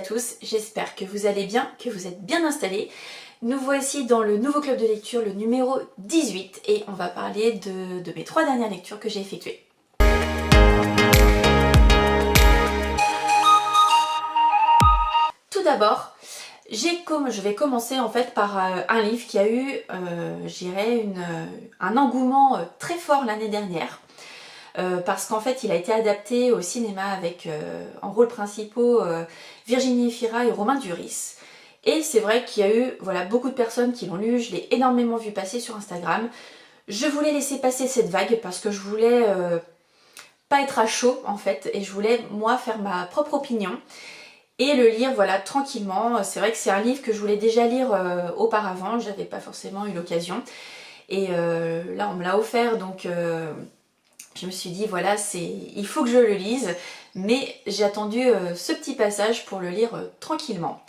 tous, j'espère que vous allez bien, que vous êtes bien installés. Nous voici dans le nouveau club de lecture, le numéro 18, et on va parler de mes 3 dernières lectures que j'ai effectuées. Tout d'abord, je vais commencer en fait par un livre qui a eu, je dirais, un engouement très fort l'année dernière. Parce qu'en fait il a été adapté au cinéma avec en rôles principaux Virginie Efira et Romain Duris. Et c'est vrai qu'il y a eu beaucoup de personnes qui l'ont lu, je l'ai énormément vu passer sur Instagram. Je voulais laisser passer cette vague parce que je voulais pas être à chaud en fait, et je voulais moi faire ma propre opinion et le lire tranquillement. C'est vrai que c'est un livre que je voulais déjà lire auparavant, j'avais pas forcément eu l'occasion. Et là on me l'a offert, donc je me suis dit il faut que je le lise, mais j'ai attendu ce petit passage pour le lire tranquillement.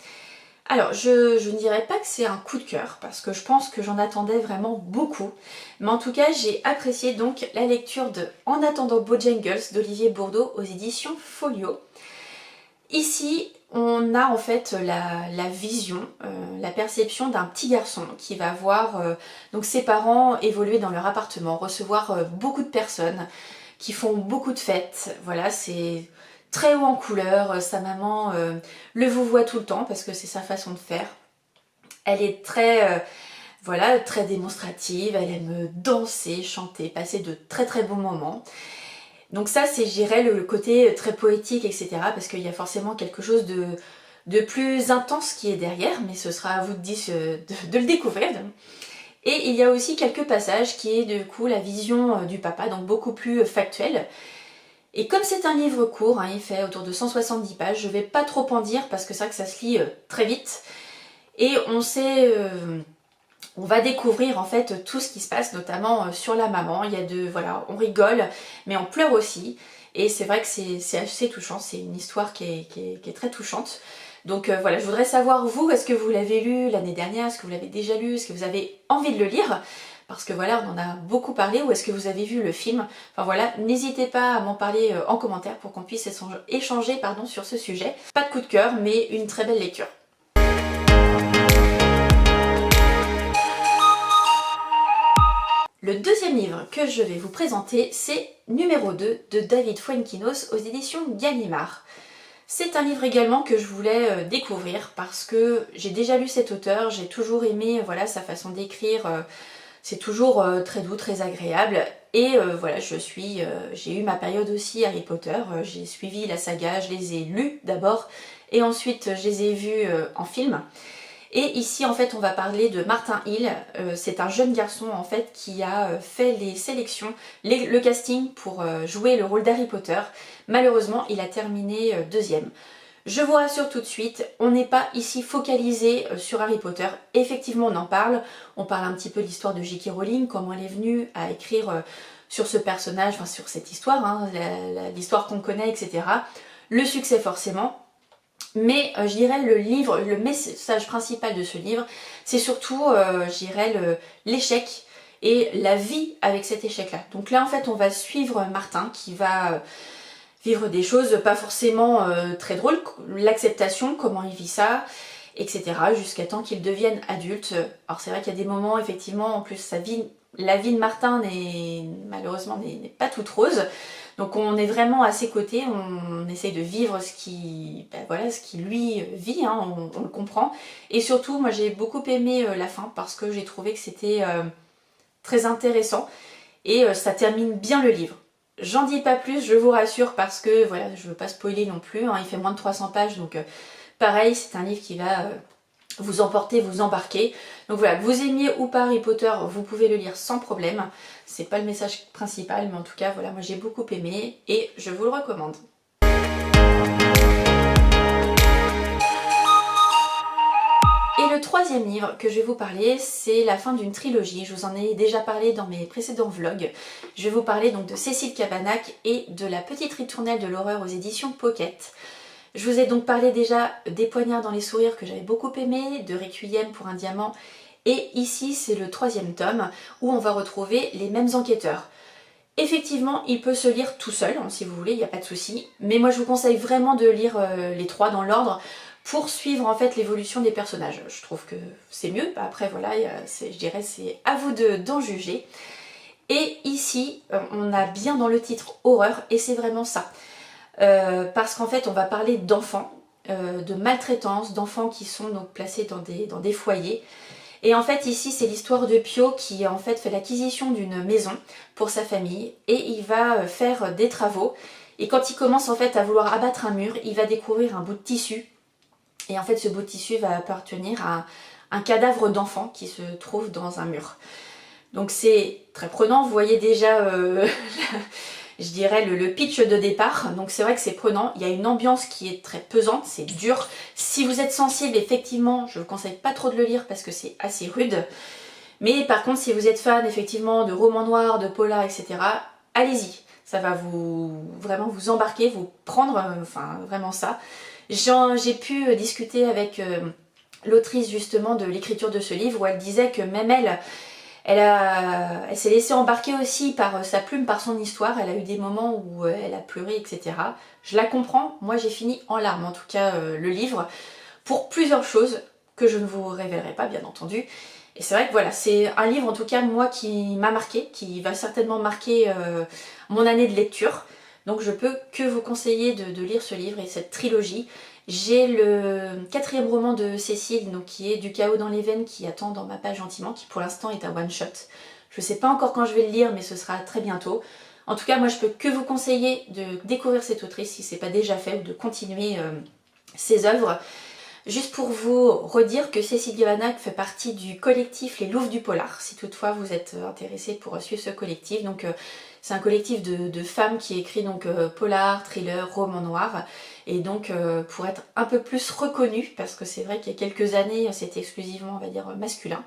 Alors je ne dirais pas que c'est un coup de cœur, parce que je pense que j'en attendais vraiment beaucoup, mais en tout cas j'ai apprécié donc la lecture de En attendant Bojangles d'Olivier Bourdeau aux éditions Folio. Ici on a en fait la vision, la perception d'un petit garçon qui va voir donc ses parents évoluer dans leur appartement, recevoir beaucoup de personnes qui font beaucoup de fêtes. Voilà, c'est très haut en couleur, sa maman le vouvoie tout le temps parce que c'est sa façon de faire. Elle est très très démonstrative, elle aime danser, chanter, passer de très très bons moments. Donc ça c'est, je dirais, le côté très poétique, etc. Parce qu'il y a forcément quelque chose de plus intense qui est derrière, mais ce sera à vous de le découvrir. Et il y a aussi quelques passages qui est du coup la vision du papa, donc beaucoup plus factuel. Et comme c'est un livre court, il fait autour de 170 pages, je vais pas trop en dire parce que c'est vrai que ça se lit très vite. Et on va découvrir en fait tout ce qui se passe, notamment sur la maman. Il y a on rigole, mais on pleure aussi. Et c'est vrai que c'est assez touchant, c'est une histoire qui est très touchante. Donc je voudrais savoir, vous, est-ce que vous l'avez lu l'année dernière, est-ce que vous l'avez déjà lu, est-ce que vous avez envie de le lire? Parce que on en a beaucoup parlé, ou est-ce que vous avez vu le film? N'hésitez pas à m'en parler en commentaire pour qu'on puisse échanger sur ce sujet. Pas de coup de cœur, mais une très belle lecture. Le deuxième livre que je vais vous présenter, c'est numéro 2 de David Fuenquinos aux éditions Gallimard. C'est un livre également que je voulais découvrir parce que j'ai déjà lu cet auteur, j'ai toujours aimé sa façon d'écrire, c'est toujours très doux, très agréable. Et j'ai eu ma période aussi Harry Potter, j'ai suivi la saga, je les ai lus d'abord et ensuite je les ai vus en film. Et ici en fait on va parler de Martin Hill, c'est un jeune garçon en fait qui a fait les sélections, le casting pour jouer le rôle d'Harry Potter. Malheureusement il a terminé deuxième. Je vous rassure tout de suite, on n'est pas ici focalisé sur Harry Potter. Effectivement on parle un petit peu de l'histoire de J.K. Rowling, comment elle est venue à écrire sur ce personnage, sur cette histoire, l'histoire qu'on connaît, etc. Le succès forcément. Mais je dirais le message principal de ce livre, c'est surtout l'échec et la vie avec cet échec-là. Donc là en fait on va suivre Martin qui va vivre des choses pas forcément très drôles, l'acceptation, comment il vit ça, etc. jusqu'à temps qu'il devienne adulte. Alors c'est vrai qu'il y a des moments effectivement, en plus la vie de Martin malheureusement n'est pas toute rose. Donc on est vraiment à ses côtés, on essaye de vivre ce qui lui vit, on le comprend. Et surtout, moi j'ai beaucoup aimé la fin parce que j'ai trouvé que c'était très intéressant et ça termine bien le livre. J'en dis pas plus, je vous rassure, parce que je veux pas spoiler non plus, il fait moins de 300 pages, donc pareil, c'est un livre qui va vous emporter, vous embarquer. Donc que vous aimiez ou pas Harry Potter, vous pouvez le lire sans problème. C'est pas le message principal, mais en tout cas, moi j'ai beaucoup aimé et je vous le recommande. Et le troisième livre que je vais vous parler, c'est la fin d'une trilogie. Je vous en ai déjà parlé dans mes précédents vlogs. Je vais vous parler donc de Cécile Cabannac et de La petite ritournelle de l'horreur aux éditions Pocket. Je vous ai donc parlé déjà des Poignards dans les sourires que j'avais beaucoup aimé, de Requiem pour un diamant, et ici c'est le troisième tome où on va retrouver les mêmes enquêteurs. Effectivement, il peut se lire tout seul, si vous voulez, il n'y a pas de souci, mais moi je vous conseille vraiment de lire les trois dans l'ordre pour suivre en fait l'évolution des personnages. Je trouve que c'est mieux, après voilà, je dirais c'est à vous d'en juger. Et ici, on a bien dans le titre horreur, et c'est vraiment ça. Parce qu'en fait, on va parler d'enfants, de maltraitance, d'enfants qui sont donc placés dans des foyers. Et en fait, ici, c'est l'histoire de Pio qui en fait fait l'acquisition d'une maison pour sa famille, et il va faire des travaux. Et quand il commence en fait à vouloir abattre un mur, il va découvrir un bout de tissu. Et en fait, ce bout de tissu va appartenir à un cadavre d'enfant qui se trouve dans un mur. Donc c'est très prenant, vous voyez déjà, je dirais, le pitch de départ. Donc c'est vrai que c'est prenant, il y a une ambiance qui est très pesante, c'est dur. Si vous êtes sensible, effectivement, je ne vous conseille pas trop de le lire parce que c'est assez rude. Mais par contre, si vous êtes fan, effectivement, de romans noirs, de polar, etc., allez-y. Ça va vraiment vous embarquer, vous prendre, enfin vraiment ça. J'ai pu discuter avec l'autrice justement de l'écriture de ce livre où elle disait que même elle s'est laissée embarquer aussi par sa plume, par son histoire. Elle a eu des moments où elle a pleuré, etc. Je la comprends, moi j'ai fini en larmes en tout cas le livre, pour plusieurs choses que je ne vous révélerai pas bien entendu. Et c'est vrai que voilà, c'est un livre en tout cas moi qui m'a marqué, qui va certainement marquer mon année de lecture. Donc je peux que vous conseiller de lire ce livre et cette trilogie. J'ai le 4e roman de Cécile, donc qui est Du chaos dans les veines, qui attend dans ma page gentiment, qui pour l'instant est un one shot. Je ne sais pas encore quand je vais le lire, mais ce sera très bientôt. En tout cas, moi je peux que vous conseiller de découvrir cette autrice si ce n'est pas déjà fait, ou de continuer ses œuvres. Juste pour vous redire que Cécile Gavanac fait partie du collectif Les Louves du Polar, si toutefois vous êtes intéressé pour suivre ce collectif. Donc c'est un collectif de femmes qui écrit donc polar, thriller, roman noir. Et donc pour être un peu plus reconnue, parce que c'est vrai qu'il y a quelques années c'était exclusivement, on va dire, masculin.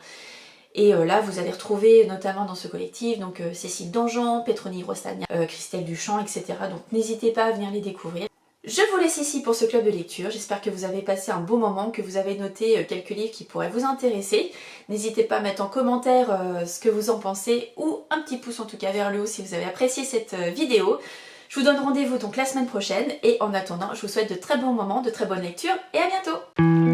Et là vous allez retrouver notamment dans ce collectif donc Cécile Dangean, Pétronie Rostagna, Christelle Duchamp, etc. Donc n'hésitez pas à venir les découvrir. Je vous laisse ici pour ce club de lecture, j'espère que vous avez passé un bon moment, que vous avez noté quelques livres qui pourraient vous intéresser. N'hésitez pas à mettre en commentaire ce que vous en pensez, ou un petit pouce en tout cas vers le haut si vous avez apprécié cette vidéo. Je vous donne rendez-vous donc la semaine prochaine, et en attendant, je vous souhaite de très bons moments, de très bonnes lectures, et à bientôt!